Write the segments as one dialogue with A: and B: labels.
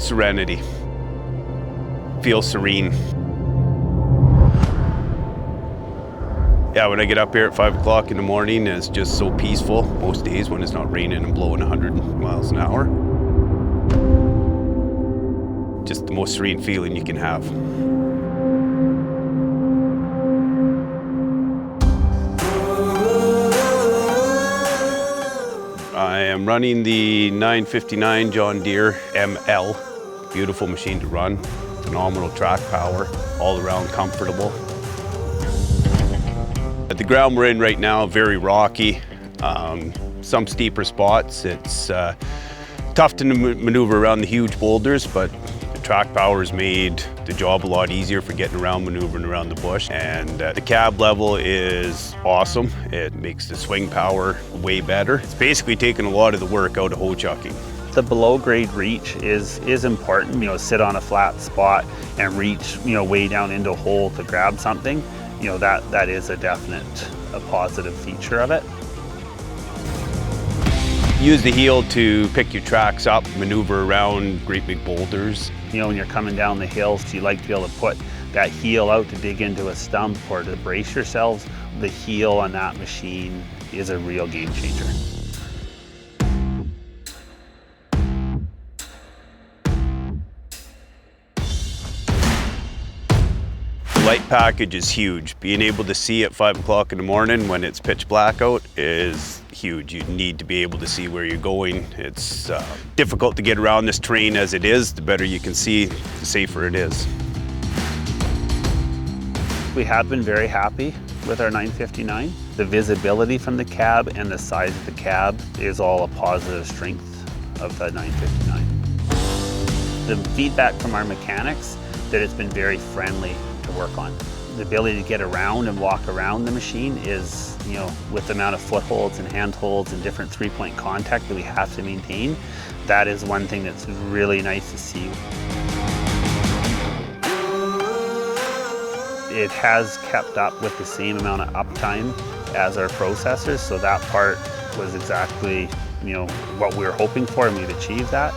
A: Serenity. Feel serene. Yeah, when I get up here at 5 o'clock in the morning, it's just so peaceful. Most days when it's not raining and blowing 100 miles an hour. Just the most serene feeling you can have. I am running the 959 John Deere ML. Beautiful machine to run. Phenomenal track power, all around comfortable. The ground we're in right now, very rocky. Some steeper spots. It's tough to maneuver around the huge boulders, but the track power has made the job a lot easier for getting around, maneuvering around the bush. And the cab level is awesome. It makes the swing power way better. It's basically taken a lot of the work out of hoe chucking.
B: The below grade reach is important, sit on a flat spot and reach, way down into a hole to grab something. That is a positive feature of it.
A: Use the heel to pick your tracks up, maneuver around great big boulders.
B: When you're coming down the hills, you like to be able to put that heel out to dig into a stump or to brace yourselves. The heel on that machine is a real game changer.
A: The light package is huge. Being able to see at 5 o'clock in the morning when it's pitch black out is huge. You need to be able to see where you're going. It's difficult to get around this terrain as it is. The better you can see, the safer it is.
B: We have been very happy with our 959. The visibility from the cab and the size of the cab is all a positive strength of the 959. The feedback from our mechanics that it's been very friendly to work on. The ability to get around and walk around the machine is, with the amount of footholds and handholds and different three-point contact that we have to maintain, that is one thing that's really nice to see. It has kept up with the same amount of uptime as our processors, so that part was exactly, what we were hoping for, and we've achieved that.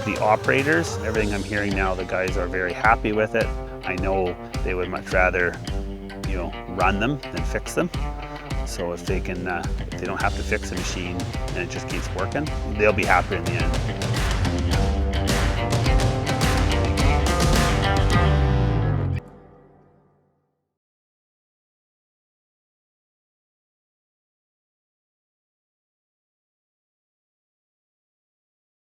B: The operators, everything I'm hearing now, the guys are very happy with it. I know they would much rather, run them than fix them. So if they don't have to fix a machine and it just keeps working, they'll be happier in the end.